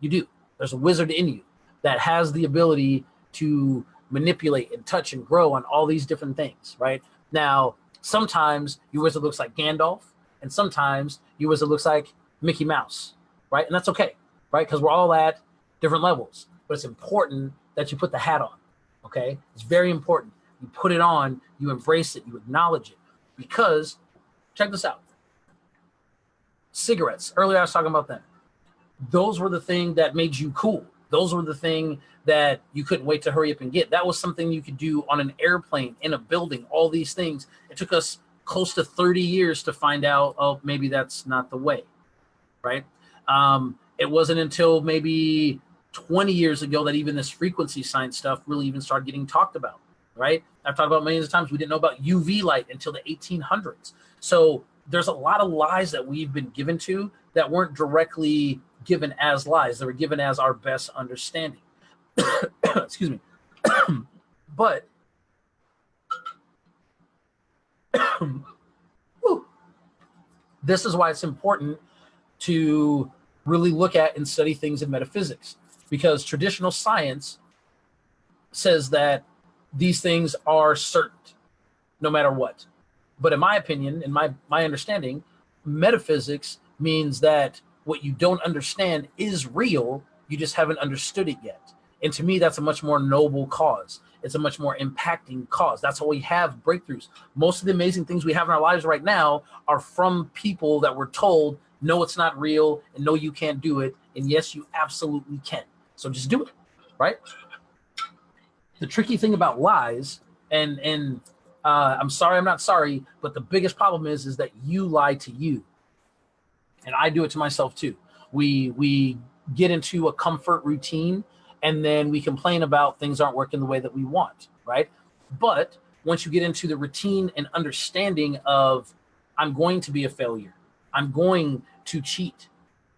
You do. There's a wizard in you that has the ability to manipulate and touch and grow on all these different things, right? Now, sometimes your wizard looks like Gandalf, and sometimes your wizard looks like Mickey Mouse, right? And that's okay, right? Because we're all at different levels. But it's important that you put the hat on, okay? It's very important. You put it on, you embrace it, you acknowledge it. Because, check this out. Cigarettes, earlier I was talking about them. Those were the thing that made you cool. Those were the thing that you couldn't wait to hurry up and get. That was something you could do on an airplane, in a building, all these things. It took us close to 30 years to find out, oh, maybe that's not the way, right? It wasn't until maybe 20 years ago that even this frequency science stuff really even started getting talked about, right? I've talked about millions of times, we didn't know about UV light until the 1800s. So there's a lot of lies that we've been given to that weren't directly given as lies. They were given as our best understanding. Excuse me. But this is why it's important to really look at and study things in metaphysics, because traditional science says that these things are certain no matter what. But in my opinion, in my understanding, metaphysics means that what you don't understand is real, you just haven't understood it yet. And to me, that's a much more noble cause. It's a much more impacting cause. That's how we have breakthroughs. Most of the amazing things we have in our lives right now are from people that were told, no, it's not real, and no, you can't do it. And yes, you absolutely can. So just do it, right? The tricky thing about lies, and I'm sorry, I'm not sorry, but the biggest problem is that you lie to you. And I do it to myself too. We get into a comfort routine, and then we complain about things aren't working the way that we want. right? But once you get into the routine and understanding of, I'm going to be a failure, I'm going to cheat,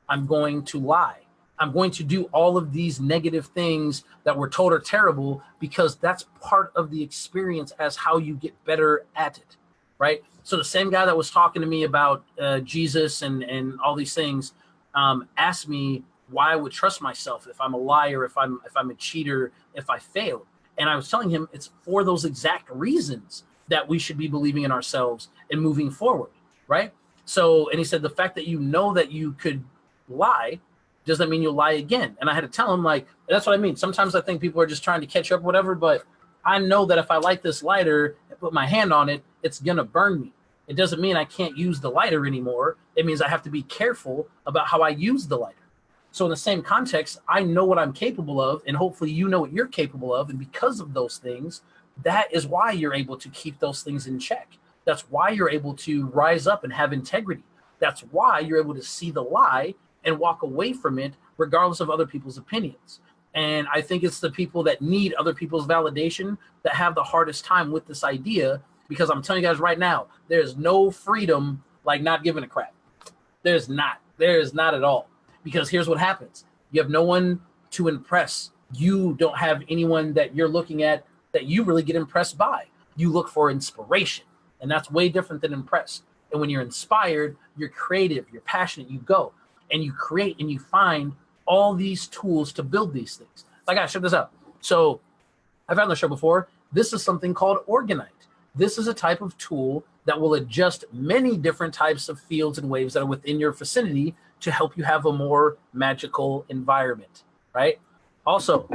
I'm going to lie, I'm going to do all of these negative things that we're told are terrible, because that's part of the experience as how you get better at it, right? So the same guy that was talking to me about Jesus and all these things asked me why I would trust myself if I'm a liar, if I'm a cheater, if I fail. And I was telling him it's for those exact reasons that we should be believing in ourselves and moving forward, right? So, and he said the fact that you know that you could lie doesn't mean you'll lie again. And I had to tell him, like, that's what I mean. Sometimes I think people are just trying to catch up, whatever, but I know that if I light this lighter and put my hand on it, it's going to burn me. It doesn't mean I can't use the lighter anymore. It means I have to be careful about how I use the lighter. So in the same context, I know what I'm capable of, and hopefully you know what you're capable of. And because of those things, that is why you're able to keep those things in check. That's why you're able to rise up and have integrity. That's why you're able to see the lie and walk away from it, regardless of other people's opinions. And I think it's the people that need other people's validation that have the hardest time with this idea, because I'm telling you guys right now, there's no freedom like not giving a crap. There's not. There is not at all. Because here's what happens. You have no one to impress. You don't have anyone that you're looking at that you really get impressed by. You look for inspiration, and that's way different than impressed. And when you're inspired, you're creative, you're passionate, you go and you create and you find all these tools to build these things. Like, guys, check this out. So I've had on the show before, this is something called Organite. This is a type of tool that will adjust many different types of fields and waves that are within your vicinity to help you have a more magical environment, right? Also,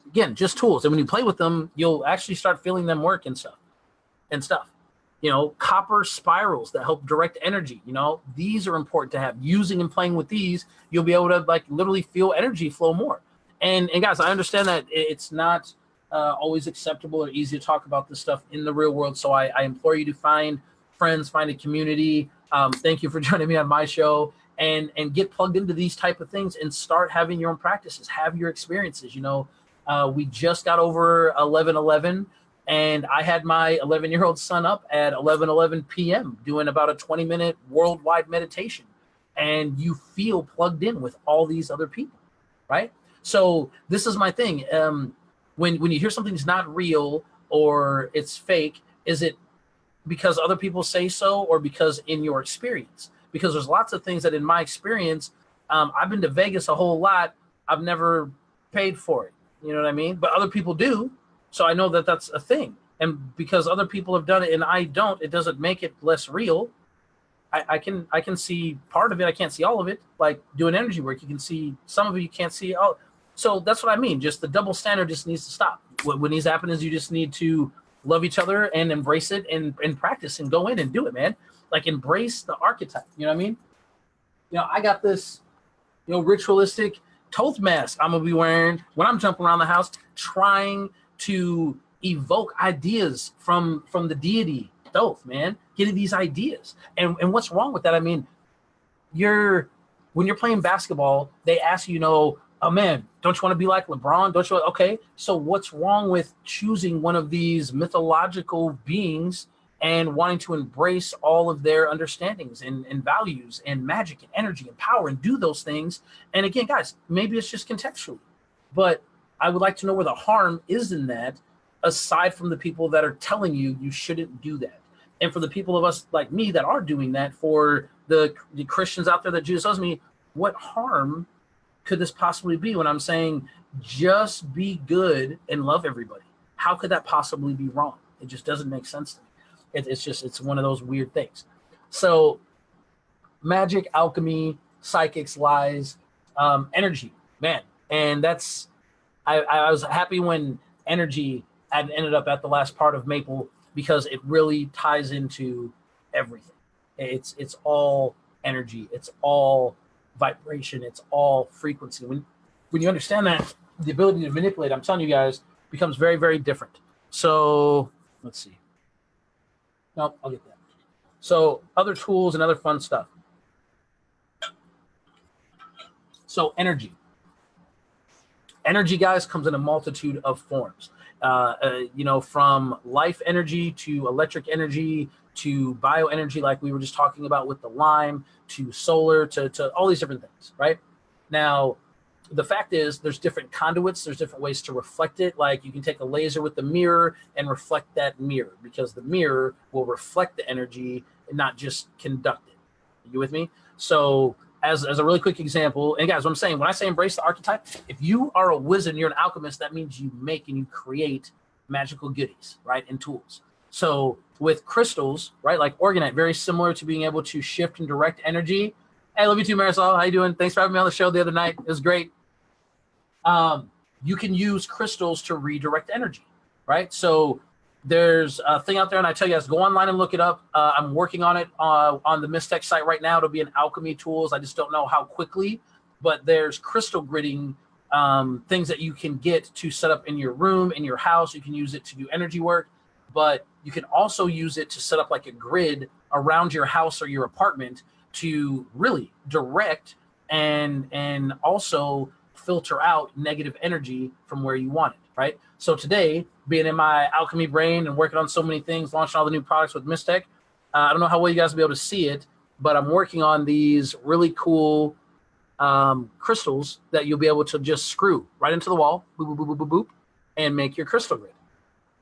again, just tools. And when you play with them, you'll actually start feeling them work and stuff. You know, copper spirals that help direct energy. You know, these are important to have. Using and playing with these, you'll be able to like literally feel energy flow more. And guys, I understand that it's not always acceptable or easy to talk about this stuff in the real world. So I implore you to find friends, find a community. Thank you for joining me on my show, and get plugged into these type of things and start having your own practices, have your experiences. You know, we just got over 11/11. And I had my 11-year-old son up at 11:11 p.m. doing about a 20-minute worldwide meditation. And you feel plugged in with all these other people, right? So this is my thing. When you hear something's not real or it's fake, is it because other people say so or because in your experience? Because there's lots of things that in my experience, I've been to Vegas a whole lot. I've never paid for it. You know what I mean? But other people do. So I know that that's a thing. And because other people have done it and I don't, it doesn't make it less real. I can see part of it. I can't see all of it. Like doing energy work, you can see some of it, you can't see all. So that's what I mean. Just the double standard just needs to stop. What needs to happen is you just need to love each other and embrace it and practice and go in and do it, man. Like embrace the archetype. You know what I mean? You know, I got this, ritualistic Thoth mask I'm going to be wearing when I'm jumping around the house, trying to evoke ideas from the deity Thoth, man. Getting these ideas. And what's wrong with that? I mean, when you're playing basketball, they ask you, oh man, don't you want to be like LeBron? Don't you? Okay, so what's wrong with choosing one of these mythological beings and wanting to embrace all of their understandings and values and magic and energy and power and do those things? And again, guys, maybe it's just contextually, but I would like to know where the harm is in that, aside from the people that are telling you you shouldn't do that. And for the people of us like me that are doing that, for the Christians out there that Jesus loves me, what harm could this possibly be when I'm saying just be good and love everybody? How could that possibly be wrong? It just doesn't make sense to me. It's one of those weird things. So magic, alchemy, psychics, lies, energy, man. And that's, I was happy when energy had ended up at the last part of Maple, because it really ties into everything. It's all energy. It's all vibration. It's all frequency. When you understand that, the ability to manipulate, I'm telling you guys, becomes very, very different. So let's see. No, I'll get that. So other tools and other fun stuff. So energy. Energy, guys, comes in a multitude of forms. You know, from life energy to electric energy to bioenergy, like we were just talking about with the lime, to solar, to all these different things, right? Now, the fact is there's different conduits, there's different ways to reflect it. Like you can take a laser with the mirror and reflect that mirror, because the mirror will reflect the energy and not just conduct it. You with me? So as a really quick example, and guys, what I'm saying, when I say embrace the archetype, if you are a wizard and you're an alchemist, that means you make and you create magical goodies, right, and tools. So with crystals, right, like Organite, very similar to being able to shift and direct energy. Hey, love you too, Marisol. How you doing? Thanks for having me on the show the other night. It was great. You can use crystals to redirect energy, right? So there's a thing out there, and I tell you guys, go online and look it up. I'm working on it on the Mystech site right now. It'll be an Alchemy tools. I just don't know how quickly, but there's crystal gridding things that you can get to set up in your room, in your house. You can use it to do energy work, but you can also use it to set up like a grid around your house or your apartment to really direct and also filter out negative energy from where you want it, right? So today, being in my alchemy brain and working on so many things, launching all the new products with Mystech, I don't know how well you guys will be able to see it, but I'm working on these really cool crystals that you'll be able to just screw right into the wall, boop, boop, boop, boop, boop, boop, and make your crystal grid,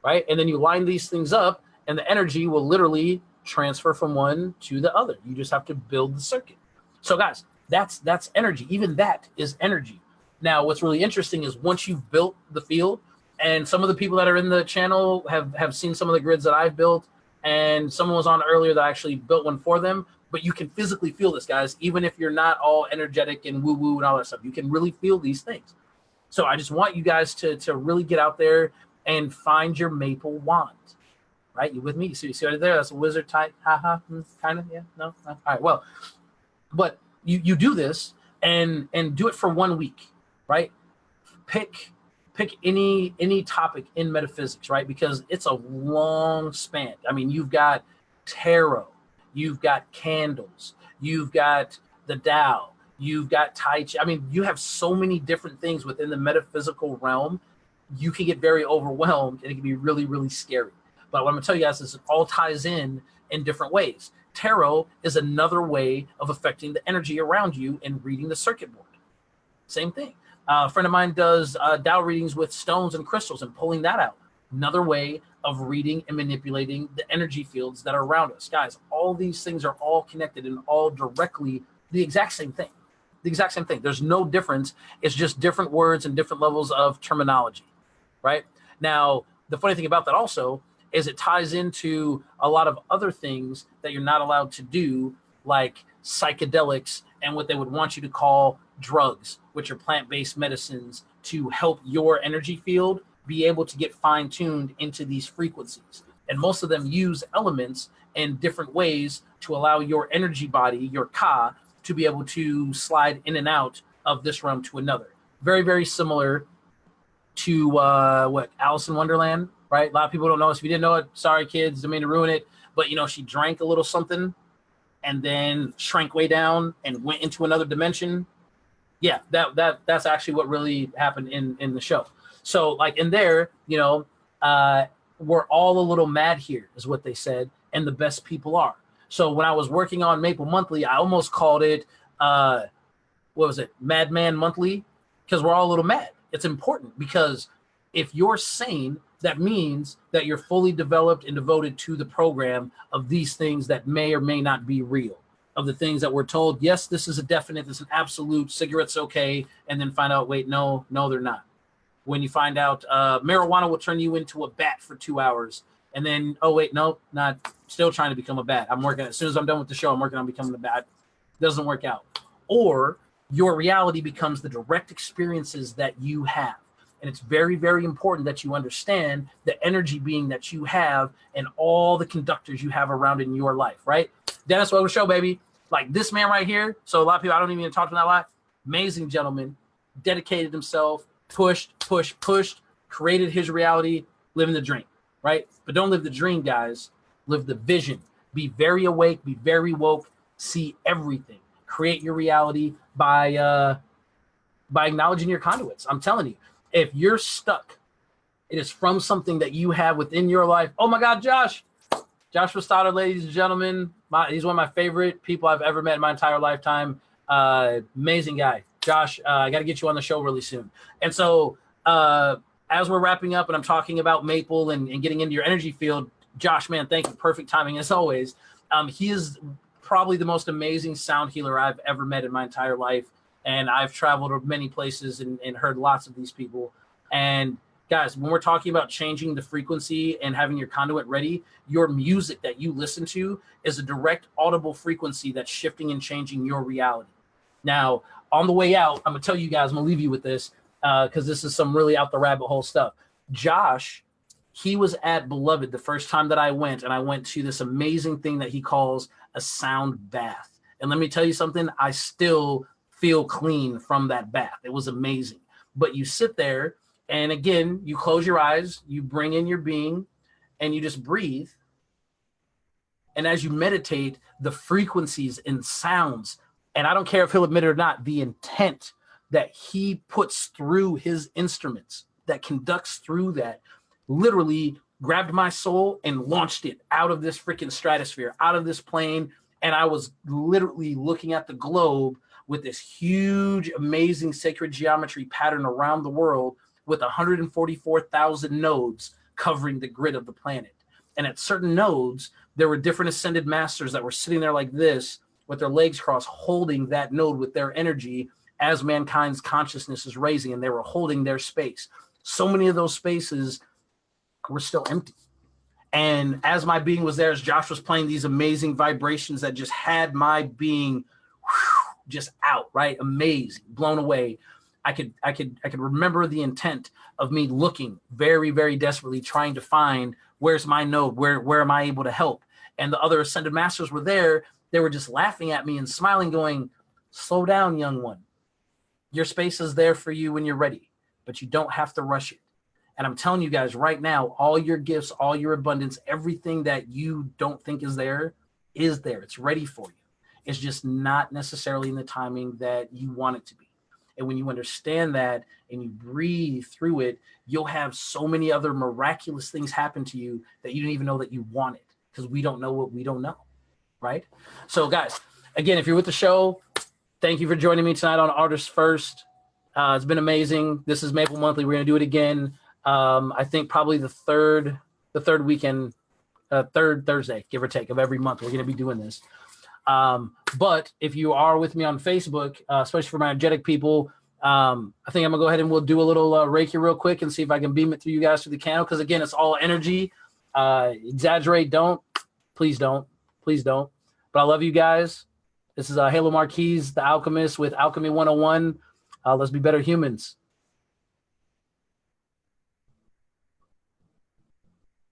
right? And then you line these things up, and the energy will literally transfer from one to the other. You just have to build the circuit. So guys, that's energy. Even that is energy. Now, what's really interesting is once you've built the field, and some of the people that are in the channel have seen some of the grids that I've built, and someone was on earlier that I actually built one for them, but you can physically feel this, guys, even if you're not all energetic and woo-woo and all that stuff. You can really feel these things. So I just want you guys to really get out there and find your maple wand, right? You with me? You see right there? That's a wizard type. Ha-ha, kind of, yeah, no? All right, well, but you do this and do it for 1 week, right? Pick any topic in metaphysics, right? Because it's a long span. I mean, you've got tarot, you've got candles, you've got the Tao, you've got Tai Chi. I mean, you have so many different things within the metaphysical realm. You can get very overwhelmed and it can be really, really scary. But what I'm gonna tell you guys is it all ties in different ways. Tarot is another way of affecting the energy around you and reading the circuit board. Same thing. A friend of mine does Tao readings with stones and crystals and pulling that out. Another way of reading and manipulating the energy fields that are around us. Guys, all these things are all connected and all directly the exact same thing. The exact same thing. There's no difference. It's just different words and different levels of terminology, right? Now, the funny thing about that also is it ties into a lot of other things that you're not allowed to do, like psychedelics and what they would want you to call drugs, which are plant-based medicines to help your energy field be able to get fine-tuned into these frequencies. And most of them use elements in different ways to allow your energy body, your ka, to be able to slide in and out of this realm to another. Very, very similar to what Alice in Wonderland, right? A lot of people don't know this. If you didn't know it, sorry kids, didn't mean to ruin it. But you know, she drank a little something and then shrank way down and went into another dimension. Yeah, that's actually what really happened in the show. So like in there, you know, we're all a little mad here is what they said, and the best people are. So when I was working on Maple Monthly, I almost called it, what was it, Madman Monthly? Because we're all a little mad. It's important because if you're sane, that means that you're fully developed and devoted to the program of these things that may or may not be real. Of the things that we're told, yes, this is a definite, this is an absolute, cigarette's okay, and then find out, wait, no, they're not. When you find out marijuana will turn you into a bat for 2 hours, and then, oh, wait, no, not, still trying to become a bat. I'm working, as soon as I'm done with the show, I'm working on becoming a bat. Doesn't work out. Or your reality becomes the direct experiences that you have. And it's very, very important that you understand the energy being that you have and all the conductors you have around in your life, right? Dennis, welcome to the show, baby. Like this man right here. So a lot of people, I don't even talk to him that lot. Amazing gentleman, dedicated himself, pushed, created his reality, living the dream, right? But don't live the dream, guys. Live the vision. Be very awake, be very woke, see everything. Create your reality by by acknowledging your conduits. I'm telling you, if you're stuck, it is from something that you have within your life. Oh my God, Josh Stoddard, ladies and gentlemen. He's one of my favorite people I've ever met in my entire lifetime. Amazing guy. Josh, I got to get you on the show really soon. And so as we're wrapping up and I'm talking about Maple and getting into your energy field, Josh, man, thank you. Perfect timing as always. He is probably the most amazing sound healer I've ever met in my entire life. And I've traveled to many places and heard lots of these people. And guys, when we're talking about changing the frequency and having your conduit ready, your music that you listen to is a direct audible frequency that's shifting and changing your reality. Now, on the way out, I'm going to tell you guys, I'm going to leave you with this because this is some really out the rabbit hole stuff. Josh, he was at Beloved the first time that I went, and I went to this amazing thing that he calls a sound bath. And let me tell you something, I still feel clean from that bath. It was amazing. But you sit there, and again, you close your eyes, you bring in your being, and you just breathe. And as you meditate, the frequencies and sounds, and I don't care if he'll admit it or not, the intent that he puts through his instruments, that conducts through that, literally grabbed my soul and launched it out of this freaking stratosphere, out of this plane. And I was literally looking at the globe with this huge, amazing sacred geometry pattern around the world with 144,000 nodes covering the grid of the planet. And at certain nodes, there were different ascended masters that were sitting there like this with their legs crossed, holding that node with their energy as mankind's consciousness is raising, and they were holding their space. So many of those spaces were still empty. And as my being was there, as Josh was playing these amazing vibrations that just had my being just out, right? Amazing, blown away. I could remember the intent of me looking very, very desperately, trying to find where's my node, where am I able to help? And the other ascended masters were there. They were just laughing at me and smiling, going, slow down, young one. Your space is there for you when you're ready, but you don't have to rush it. And I'm telling you guys right now, all your gifts, all your abundance, everything that you don't think is there is there. It's ready for you. It's just not necessarily in the timing that you want it to be. And when you understand that and you breathe through it, you'll have so many other miraculous things happen to you that you didn't even know that you wanted, because we don't know what we don't know, right? So guys, again, if you're with the show, thank you for joining me tonight on Artists First. It's been amazing. This is Maple Monthly. We're going to do it again. I think probably the third weekend, third Thursday, give or take, of every month. We're going to be doing this. But if you are with me on Facebook, especially for my energetic people, I think I'm gonna go ahead and we'll do a little Reiki real quick and see if I can beam it through you guys through the candle. Because again, it's all energy. Exaggerate, don't. Please don't. Please don't. But I love you guys. This is Halo Marquise, the Alchemist, with Alchemy 101. Let's be better humans.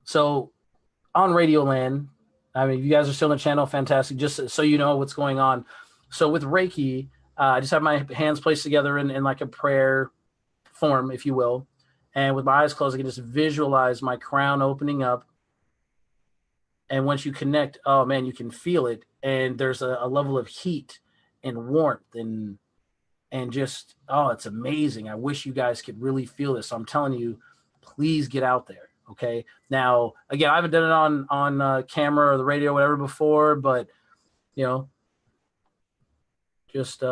So on Radioland, I mean, you guys are still on the channel, fantastic. Just so you know what's going on. So with Reiki, I just have my hands placed together in like a prayer form, if you will. And with my eyes closed, I can just visualize my crown opening up. And once you connect, oh man, you can feel it. And there's a level of heat and warmth and just, oh, it's amazing. I wish you guys could really feel this. So I'm telling you, please get out there. Okay. Now, again, I haven't done it on camera or the radio or whatever before, but you know, just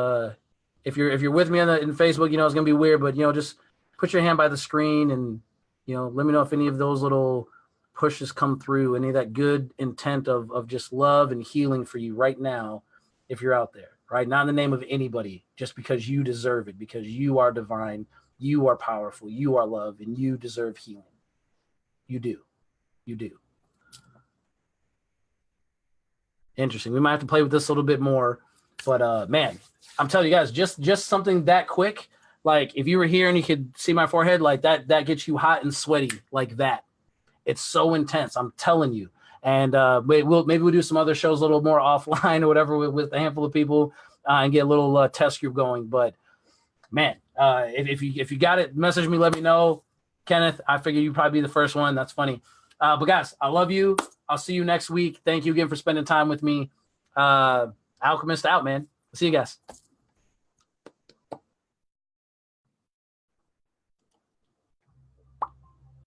if you're with me in Facebook, you know, it's gonna be weird, but you know, just put your hand by the screen and you know, let me know if any of those little pushes come through, any of that good intent of just love and healing for you right now, if you're out there, right? Not in the name of anybody, just because you deserve it, because you are divine, you are powerful, you are love, and you deserve healing. You do. You do. Interesting. We might have to play with this a little bit more. But man, I'm telling you guys, just something that quick. Like if you were here and you could see my forehead, like that gets you hot and sweaty like that. It's so intense. I'm telling you. And maybe we'll do some other shows a little more offline or whatever with a handful of people and get a little test group going. But man, if you got it, message me, let me know. Kenneth, I figure you'd probably be the first one. That's funny. But guys, I love you. I'll see you next week. Thank you again for spending time with me. Alchemist out, man. See you guys.